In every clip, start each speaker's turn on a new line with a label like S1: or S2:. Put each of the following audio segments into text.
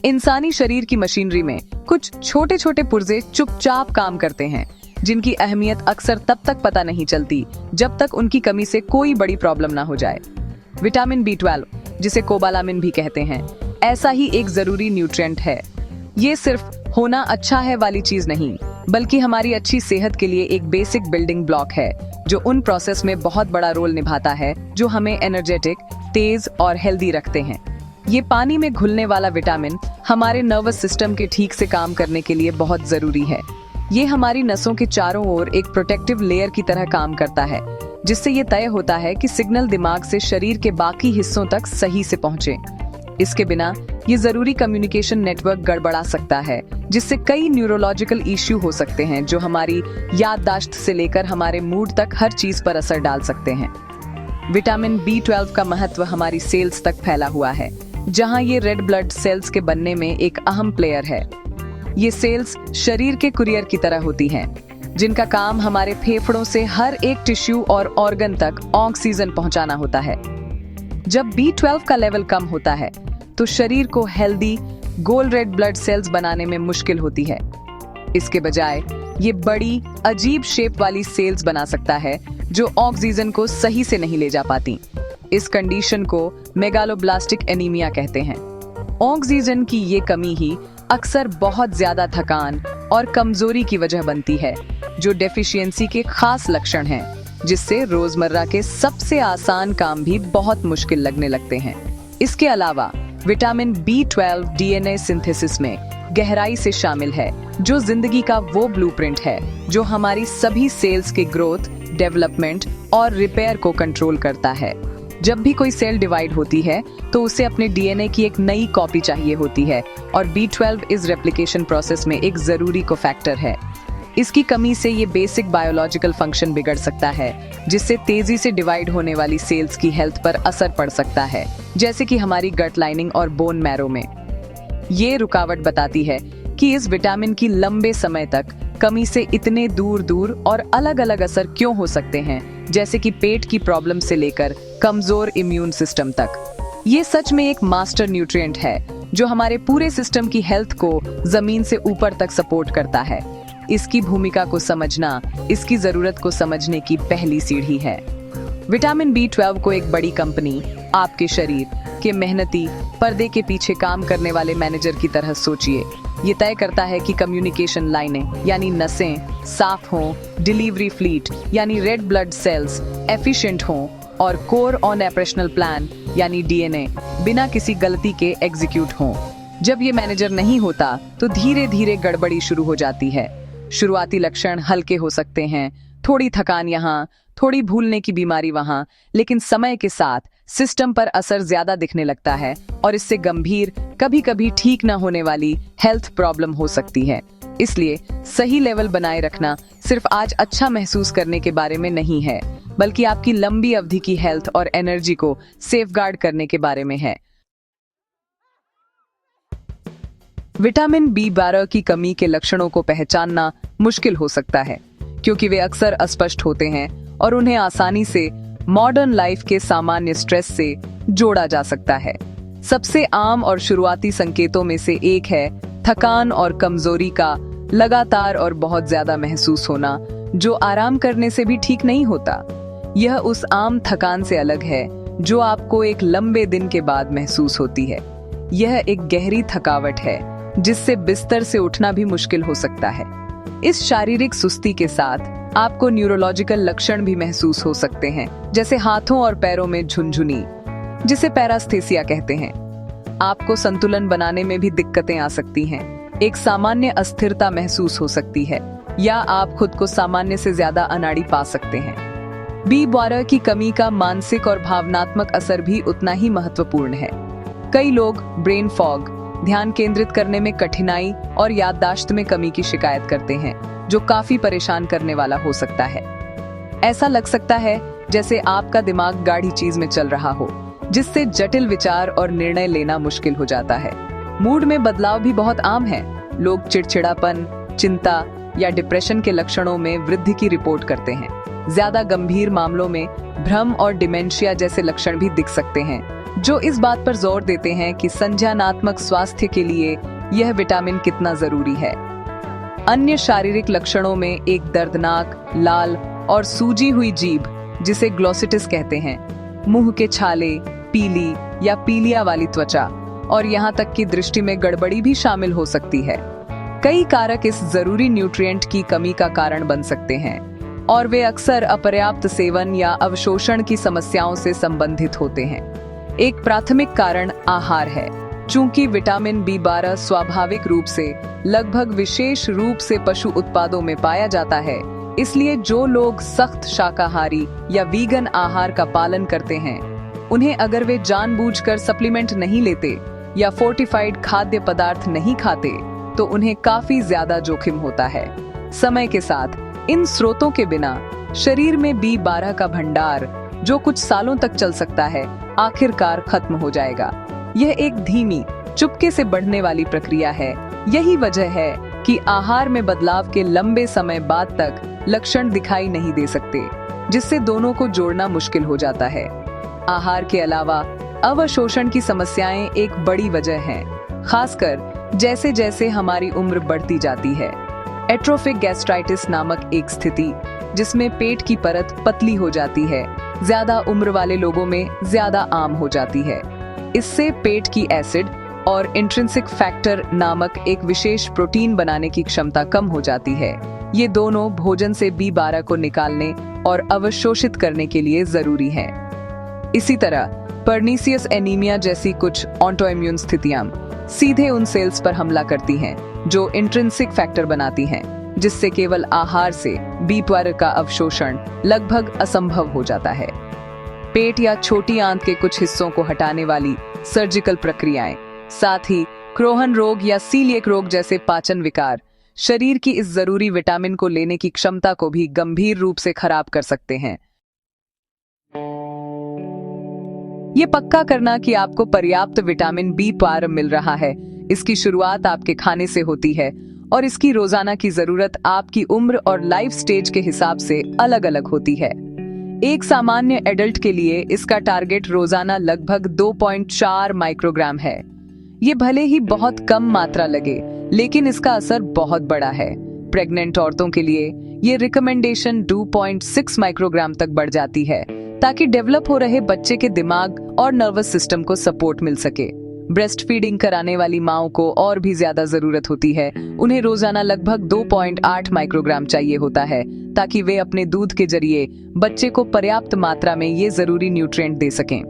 S1: इंसानी शरीर की मशीनरी में कुछ छोटे छोटे पुर्जे चुपचाप काम करते हैं, जिनकी अहमियत अक्सर तब तक पता नहीं चलती जब तक उनकी कमी से कोई बड़ी प्रॉब्लम ना हो जाए। विटामिन B12, जिसे कोबालामिन भी कहते हैं, ऐसा ही एक जरूरी न्यूट्रिएंट है। ये सिर्फ होना अच्छा है वाली चीज नहीं, बल्कि हमारी अच्छी सेहत के लिए एक बेसिक बिल्डिंग ब्लॉक है, जो उन प्रोसेस में बहुत बड़ा रोल निभाता है जो हमें एनर्जेटिक, तेज और हेल्दी रखते हैं। ये पानी में घुलने वाला विटामिन हमारे नर्वस सिस्टम के ठीक से काम करने के लिए बहुत जरूरी है। ये हमारी नसों के चारों ओर एक प्रोटेक्टिव लेयर की तरह काम करता है, जिससे ये तय होता है कि सिग्नल दिमाग से शरीर के बाकी हिस्सों तक सही से पहुंचे। इसके बिना ये जरूरी कम्युनिकेशन नेटवर्क गड़बड़ा सकता है, जिससे कई न्यूरोलॉजिकल इश्यू हो सकते हैं जो हमारी याददाश्त से लेकर हमारे मूड तक हर चीज पर असर डाल सकते हैं। विटामिन B12 का महत्व हमारी सेल्स तक फैला हुआ है, जहां ये रेड ब्लड सेल्स के बनने में एक अहम प्लेयर है। ये सेल्स शरीर के कुरियर की तरह होती हैं, जिनका काम हमारे फेफड़ों से हर एक टिश्यू और ऑर्गन तक ऑक्सीजन पहुंचाना होता है। जब B12 का लेवल कम होता है तो शरीर को हेल्दी गोल रेड ब्लड सेल्स बनाने में मुश्किल होती है। इसके बजाय ये बड़ी अजीब शेप वाली सेल्स बना सकता है जो ऑक्सीजन को सही से नहीं ले जा पाती। इस कंडीशन को मेगालोब्लास्टिक एनीमिया कहते हैं। ऑक्सीजन की ये कमी ही अक्सर बहुत ज्यादा थकान और कमजोरी की वजह बनती है, जो डेफिशिएंसी के खास लक्षण हैं, जिससे रोजमर्रा के सबसे आसान काम भी बहुत मुश्किल लगने लगते हैं। इसके अलावा विटामिन B12 DNA सिंथेसिस में गहराई से शामिल है, जो जिंदगी का वो ब्लूप्रिंट है जो हमारी सभी सेल्स के ग्रोथ, डेवलपमेंट और रिपेयर को कंट्रोल करता है। जब भी कोई सेल डिवाइड होती है तो उसे अपने DNA की एक नई कॉपी चाहिए होती है, और B12 इस रेप्लिकेशन प्रोसेस में एक जरूरी कोफैक्टर है। इसकी कमी से ये बेसिक बायोलॉजिकल फंक्शन बिगड़ सकता है, जिससे तेजी से डिवाइड होने वाली सेल्स की हेल्थ पर असर पड़ सकता है, जैसे कि हमारी गट लाइनिंग और बोन मैरो में। ये रुकावट बताती है कि इस विटामिन की लंबे समय तक कमी से इतने दूर दूर और अलग अलग असर क्यों हो सकते हैं, जैसे कि पेट की प्रॉब्लम से लेकर कमजोर इम्यून सिस्टम तक। ये सच में एक मास्टर न्यूट्रिएंट है जो हमारे पूरे सिस्टम की हेल्थ को जमीन से ऊपर तक सपोर्ट करता है। इसकी भूमिका को समझना इसकी जरूरत को समझने की पहली सीढ़ी है। विटामिन B12 को एक बड़ी कंपनी, आपके शरीर के मेहनती पर्दे के पीछे काम करने वाले मैनेजर की तरह सोचिए। ये तय करता है कि कम्युनिकेशन लाइनें यानी नसें साफ हों, डिलीवरी फ्लीट यानी रेड ब्लड सेल्स एफिशिएंट हों, और कोर ऑन ऑपरेशनल प्लान यानी DNA बिना किसी गलती के एग्जीक्यूट हों। जब ये मैनेजर नहीं होता तो धीरे धीरे गड़बड़ी शुरू हो जाती है। शुरुआती लक्षण हल्के हो सकते हैं, थोड़ी थकान यहाँ, थोड़ी भूलने की बीमारी वहाँ, लेकिन समय के साथ सिस्टम पर असर ज्यादा दिखने लगता है और इससे गंभीर, कभी कभी ठीक न होने वाली हेल्थ प्रॉब्लम हो सकती है। इसलिए सही लेवल बनाए रखना सिर्फ आज अच्छा महसूस करने के बारे में नहीं है, बल्कि आपकी लंबी अवधि की हेल्थ और एनर्जी को सेफगार्ड करने के बारे में है। विटामिन B12 की कमी के लक्षणों को पहचानना मुश्किल हो सकता है, क्योंकि वे अक्सर अस्पष्ट होते हैं और उन्हें आसानी से मॉडर्न लाइफ के सामान्य स्ट्रेस से जोड़ा जा सकता है। सबसे आम और शुरुआती संकेतों में से एक है थकान और कमजोरी का लगातार और बहुत ज्यादा महसूस होना, जो आराम करने से भी ठीक नहीं होता। यह उस आम थकान से अलग है जो आपको एक लंबे दिन के बाद महसूस होती है। यह एक गहरी थकावट है जिससे बिस्तर से उठना भी मुश्किल हो सकता है। इस शारीरिक सुस्ती के साथ आपको न्यूरोलॉजिकल लक्षण भी महसूस हो सकते हैं, जैसे हाथों और पैरों में झुनझुनी, जिसे पैरास्थेसिया कहते हैं। आपको संतुलन बनाने में भी दिक्कतें आ सकती हैं। एक सामान्य अस्थिरता महसूस हो सकती है, या आप खुद को सामान्य से ज्यादा अनाड़ी पा सकते हैं। B12 की कमी का मानसिक और भावनात्मक असर भी उतना ही महत्वपूर्ण है। कई लोग ब्रेन फॉग, ध्यान केंद्रित करने में कठिनाई और याददाश्त में कमी की शिकायत करते हैं, जो काफी परेशान करने वाला हो सकता है। ऐसा लग सकता है जैसे आपका दिमाग गाढ़ी चीज में चल रहा हो, जिससे जटिल विचार और निर्णय लेना मुश्किल हो जाता है। मूड में बदलाव भी बहुत आम है। लोग चिड़चिड़ापन, चिंता या डिप्रेशन के लक्षणों में वृद्धि की रिपोर्ट करते हैं। ज्यादा गंभीर मामलों में भ्रम और डिमेंशिया जैसे लक्षण भी दिख सकते हैं, जो इस बात पर जोर देते हैं कि संज्ञानात्मक स्वास्थ्य के लिए यह विटामिन कितना जरूरी है। अन्य शारीरिक लक्षणों में एक दर्दनाक, लाल और सूजी हुई जीभ, जिसे ग्लोसिटिस कहते हैं, मुंह के छाले, पीली या पीलिया वाली त्वचा और यहाँ तक कि दृष्टि में गड़बड़ी भी शामिल हो सकती है। कई कारक इस जरूरी न्यूट्रिएंट की कमी का कारण बन सकते हैं और वे अक्सर अपर्याप्त सेवन या अवशोषण की समस्याओं से संबंधित होते हैं। एक प्राथमिक कारण आहार है। चूंकि विटामिन B12 स्वाभाविक रूप से लगभग विशेष रूप से पशु उत्पादों में पाया जाता है, इसलिए जो लोग सख्त शाकाहारी या वीगन आहार का पालन करते हैं, उन्हें अगर वे जानबूझकर सप्लीमेंट नहीं लेते या फोर्टिफाइड खाद्य पदार्थ नहीं खाते तो उन्हें काफी ज्यादा जोखिम होता है। समय के साथ इन स्रोतों के बिना शरीर में B12 का भंडार, जो कुछ सालों तक चल सकता है, आखिरकार खत्म हो जाएगा। यह एक धीमी, चुपके से बढ़ने वाली प्रक्रिया है। यही वजह है कि आहार में बदलाव के लंबे समय बाद तक लक्षण दिखाई नहीं दे सकते, जिससे दोनों को जोड़ना मुश्किल हो जाता है। आहार के अलावा अवशोषण की समस्याएं एक बड़ी वजह हैं, खासकर जैसे जैसे हमारी उम्र बढ़ती जाती है। एट्रोफिक गैस्ट्राइटिस नामक एक स्थिति, जिसमें पेट की परत पतली हो जाती है, ज्यादा उम्र वाले लोगों में ज्यादा आम हो जाती है। इससे पेट की एसिड और इंट्रिंसिक फैक्टर नामक एक विशेष प्रोटीन बनाने की क्षमता कम हो जाती है। ये दोनों भोजन से B12 को निकालने और अवशोषित करने के लिए जरूरी है। इसी तरह पर्नीसियस एनीमिया जैसी कुछ ऑटोइम्यून स्थितियां सीधे उन सेल्स पर हमला करती हैं जो इंट्रिंसिक फैक्टर बनाती हैं, जिससे केवल आहार से B12 का अवशोषण लगभग असंभव हो जाता है। पेट या छोटी आंत के कुछ हिस्सों को हटाने वाली सर्जिकल प्रक्रियाएं, साथ ही क्रोहन रोग या सीलिएक रोग जैसे पाचन विकार शरीर की इस जरूरी विटामिन को लेने की क्षमता को भी गंभीर रूप से खराब कर सकते हैं। ये पक्का करना कि आपको पर्याप्त विटामिन B12 मिल रहा है, इसकी शुरुआत आपके खाने से होती है और इसकी रोजाना की जरूरत आपकी उम्र और लाइफ स्टेज के हिसाब से अलग अलग होती है। एक सामान्य एडल्ट के लिए इसका टारगेट रोजाना लगभग 2.4 माइक्रोग्राम है। ये भले ही बहुत कम मात्रा लगे, लेकिन इसका असर बहुत बड़ा है। प्रेग्नेंट औरतों के लिए ये रिकमेंडेशन 2.6 माइक्रोग्राम तक बढ़ जाती है, ताकि डेवलप हो रहे बच्चे के दिमाग और नर्वस सिस्टम को सपोर्ट मिल सके। ब्रेस्ट फीडिंग कराने वाली माओं को और भी ज्यादा जरूरत होती है। उन्हें रोजाना लगभग 2.8 माइक्रोग्राम चाहिए होता है, ताकि वे अपने दूध के जरिए बच्चे को पर्याप्त मात्रा में ये जरूरी न्यूट्रिएंट दे सकें।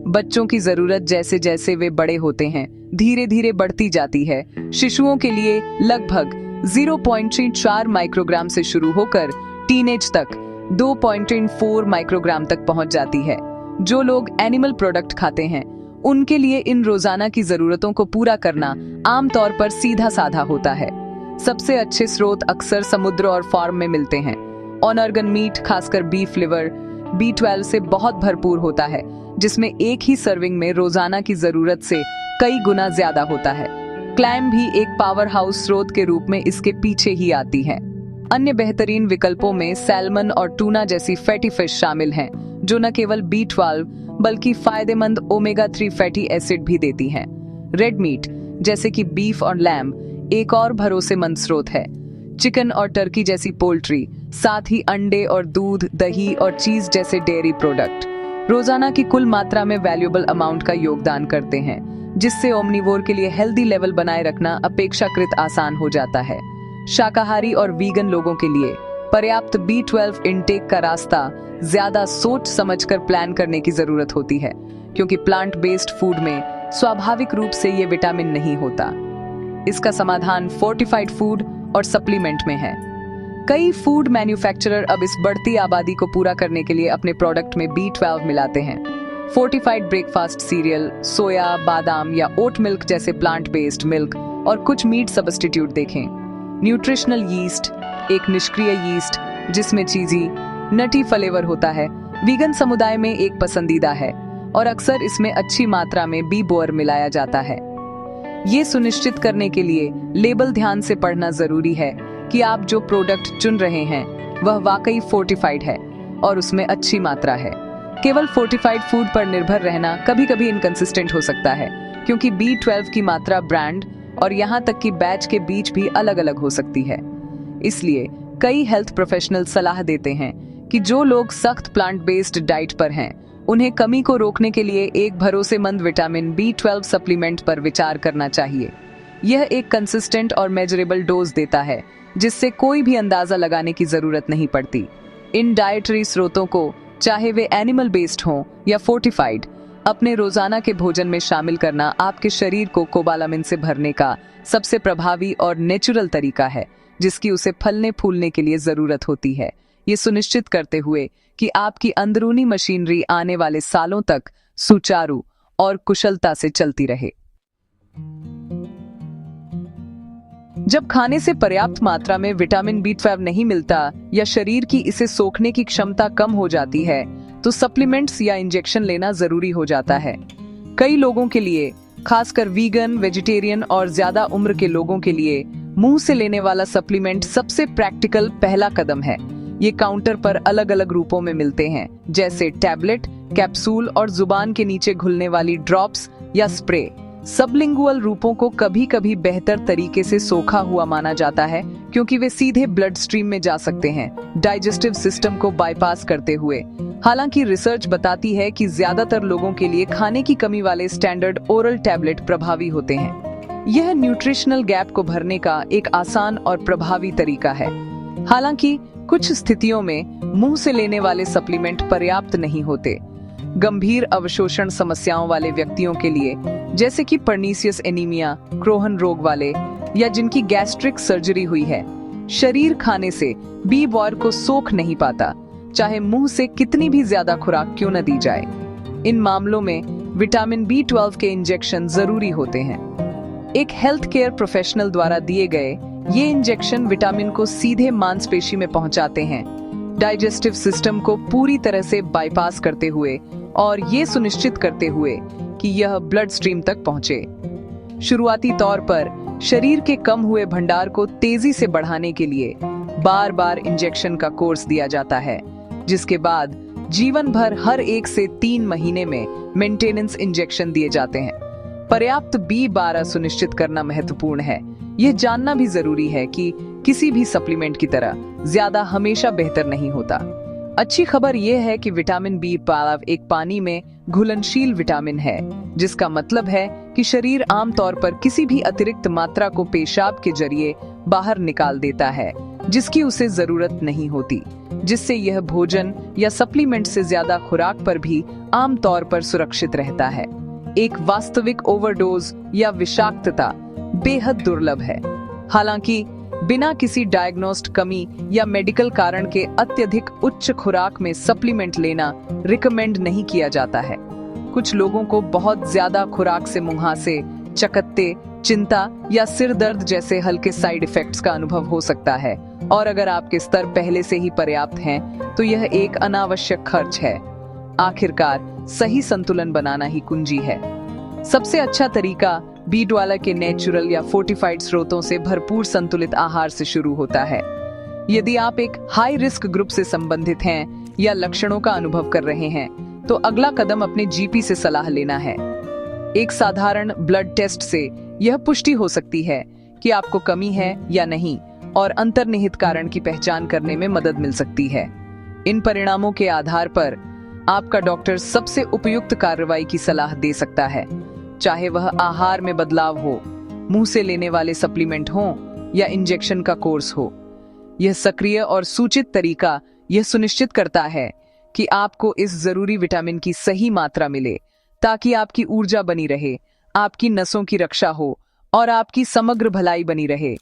S1: बच्चों की जरूरत जैसे जैसे वे बड़े होते हैं, धीरे धीरे बढ़ती जाती है। शिशुओं के लिए लगभग 0.4 माइक्रोग्राम से शुरू होकर टीनेज तक 2.4 माइक्रोग्राम तक पहुंच जाती है। जो लोग एनिमल प्रोडक्ट खाते हैं, उनके लिए इन रोजाना की जरूरतों को पूरा करना आमतौर पर सीधा साधा होता है। सबसे अच्छे स्रोत अक्सर समुद्र और फार्म में मिलते हैं। ऑर्गन मीट, खासकर बीफ लिवर, B12 से बहुत भरपूर होता है, जिसमें एक ही सर्विंग में रोजाना की जरूरत से कई गुना ज्यादा होता है। क्लैम भी एक पावर हाउस स्रोत के रूप में इसके पीछे ही आती है। अन्य बेहतरीन विकल्पों में सैल्मन और टूना जैसी फैटी फिश शामिल हैं, जो न केवल B12 बल्कि फायदेमंद ओमेगा-3 फैटी एसिड भी देती हैं। रेड मीट जैसे कि बीफ और लैम्ब एक और भरोसेमंद स्रोत है। चिकन और टर्की जैसी पोल्ट्री, साथ ही अंडे और दूध, दही और चीज जैसे डेयरी प्रोडक्ट रोजाना की कुल मात्रा में वैल्यूएबल अमाउंट का योगदान करते हैं, जिससे ओमनिवोर के लिए हेल्दी लेवल बनाए रखना अपेक्षाकृत आसान हो जाता है। शाकाहारी और वीगन लोगों के लिए पर्याप्त B12 इंटेक का रास्ता ज्यादा सोच समझकर प्लान करने की जरूरत होती है, क्योंकि प्लांट बेस्ड फूड में स्वाभाविक रूप से ये विटामिन नहीं होता। इसका समाधान फोर्टिफाइड फूड और सप्लीमेंट में है। कई फूड मैन्युफैक्चरर अब इस बढ़ती आबादी को पूरा करने के लिए अपने प्रोडक्ट में B12 मिलाते हैं। फोर्टिफाइड ब्रेकफास्ट सीरियल, सोया, बादाम या ओट मिल्क जैसे प्लांट बेस्ड मिल्क और कुछ मीट सब्स्टिट्यूट देखें। न्यूट्रिशनल यीस्ट एक निष्क्रिय यीस्ट जिसमें चीजी, नटी फ्लेवर होता है, वीगन समुदाय में एक पसंदीदा है और अक्सर इसमें अच्छी मात्रा में B12 मिलाया जाता है। ये सुनिश्चित करने के लिए लेबल ध्यान से पढ़ना जरूरी है कि आप जो प्रोडक्ट चुन रहे हैं वह वाकई फोर्टिफाइड है और उसमें अच्छी मात्रा है। केवल फोर्टिफाइड फूड पर निर्भर रहना कभी कभी इनकंसिस्टेंट हो सकता है, क्योंकि B12 की मात्रा ब्रांड और यहाँ तक कि बैच के बीच भी अलग अलग हो सकती है। इसलिए कई हेल्थ प्रोफेशनल सलाह देते हैं कि जो लोग सख्त प्लांट बेस्ड डाइट पर हैं, उन्हें कमी को रोकने के लिए एक भरोसेमंद विटामिन B12 सप्लीमेंट पर विचार करना चाहिए। यह एक कंसिस्टेंट और मेजरेबल डोज देता है, जिससे कोई भी अंदाजा लगाने की जरूरत नहीं पड़ती। इन डाइटरी स्रोतों को, चाहे वे एनिमल बेस्ड हों या फोर्टिफाइड, अपने रोजाना के भोजन में शामिल करना आपके शरीर को कोबालामिन से भरने का सबसे प्रभावी और नेचुरल तरीका है, जिसकी उसे फलने फूलने के लिए जरूरत होती है, ये सुनिश्चित करते हुए कि आपकी अंदरूनी मशीनरी आने वाले सालों तक सुचारू और कुशलता से चलती रहे। जब खाने से पर्याप्त मात्रा में विटामिन B12 नहीं मिलता या शरीर की इसे सोखने की क्षमता कम हो जाती है, तो सप्लीमेंट्स या इंजेक्शन लेना जरूरी हो जाता है। कई लोगों के लिए, खासकर वीगन, वेजिटेरियन और ज्यादा उम्र के लोगों के लिए, मुंह से लेने वाला सप्लीमेंट सबसे प्रैक्टिकल पहला कदम है। ये काउंटर पर अलग अलग रूपों में मिलते हैं, जैसे टैबलेट, कैप्सूल और जुबान के नीचे घुलने वाली ड्रॉप्स या स्प्रे। सबलिंगुअल रूपों को कभी कभी बेहतर तरीके से सोखा हुआ माना जाता है, क्योंकि वे सीधे ब्लड स्ट्रीम में जा सकते हैं, डाइजेस्टिव सिस्टम को बाईपास करते हुए। हालांकि रिसर्च बताती है कि ज्यादातर लोगों के लिए खाने की कमी वाले स्टैंडर्ड ओरल टैबलेट प्रभावी होते हैं। यह न्यूट्रिशनल गैप को भरने का एक आसान और प्रभावी तरीका है। हालांकि कुछ स्थितियों में मुंह से लेने वाले सप्लीमेंट पर्याप्त नहीं होते। गंभीर अवशोषण समस्याओं वाले व्यक्तियों के लिए, जैसे कि पर्नीसियस एनीमिया, क्रोहन रोग वाले, या जिनकी गैस्ट्रिक सर्जरी हुई है, शरीर खाने से B12 को सोख नहीं पाता, चाहे मुंह से कितनी भी ज्यादा खुराक क्यों न दी जाए। इन मामलों में विटामिन B12 के इंजेक्शन जरूरी होते हैं। एक हेल्थ केयर प्रोफेशनल द्वारा दिए गए ये इंजेक्शन विटामिन को सीधे मांसपेशी में पहुंचाते हैं, डाइजेस्टिव सिस्टम को पूरी तरह से बाईपास करते हुए और ये सुनिश्चित करते हुए कि यह ब्लड स्ट्रीम तक पहुंचे। शुरुआती तौर पर शरीर के कम हुए भंडार को तेजी से बढ़ाने के लिए बार बार इंजेक्शन का कोर्स दिया जाता है, जिसके बाद जीवन भर हर 1 से 3 महीने में मेंटेनेंस इंजेक्शन दिए जाते हैं। पर्याप्त B12 सुनिश्चित करना महत्वपूर्ण है। यह जानना भी जरूरी है कि किसी भी सप्लीमेंट की तरह ज्यादा हमेशा बेहतर नहीं होता। अच्छी खबर यह है कि विटामिन B12 एक पानी में घुलनशील विटामिन है, जिसका मतलब है कि शरीर आमतौर पर किसी भी अतिरिक्त मात्रा को पेशाब के जरिए बाहर निकाल देता है, जिसकी उसे जरूरत नहीं होती, जिससे यह भोजन या सप्लीमेंट से ज्यादा खुराक पर भी आमतौर पर सुरक्षित रहता है। एक वास्तविक ओवरडोज या विषाक्तता बेहद दुर्लभ है। हालांकि बिना किसी डायग्नोस्ड कमी या मेडिकल कारण के अत्यधिक उच्च खुराक में सप्लीमेंट लेना रिकमेंड नहीं किया जाता है। कुछ लोगों को बहुत ज्यादा खुराक से मुहासे, चकत्ते, चिंता या सिर दर्द जैसे हल्के साइड इफेक्ट्स का अनुभव हो सकता है, और अगर आपके स्तर पहले से ही पर्याप्त हैं, तो यह एक अनावश्यक खर्च है। आखिरकार सही संतुलन बनाना ही कुंजी है। सबसे अच्छा तरीका B12 के नेचुरल या फोर्टिफाइड स्रोतों से भरपूर संतुलित आहार से शुरू होता है। यदि आप एक हाई रिस्क ग्रुप से संबंधित हैं या लक्षणों का अनुभव कर रहे हैं, तो अगला कदम अपने GP से सलाह लेना है। एक साधारण ब्लड टेस्ट से यह पुष्टि हो सकती है कि आपको कमी है या नहीं, और अंतर्निहित कारण की पहचान करने में मदद मिल सकती है। इन परिणामों के आधार पर आपका डॉक्टर सबसे उपयुक्त कार्रवाई की सलाह दे सकता है, चाहे वह आहार में बदलाव हो, मुंह से लेने वाले सप्लीमेंट हो या इंजेक्शन का कोर्स हो। यह सक्रिय और सूचित तरीका यह सुनिश्चित करता है कि आपको इस जरूरी विटामिन की सही मात्रा मिले, ताकि आपकी ऊर्जा बनी रहे, आपकी नसों की रक्षा हो और आपकी समग्र भलाई बनी रहे।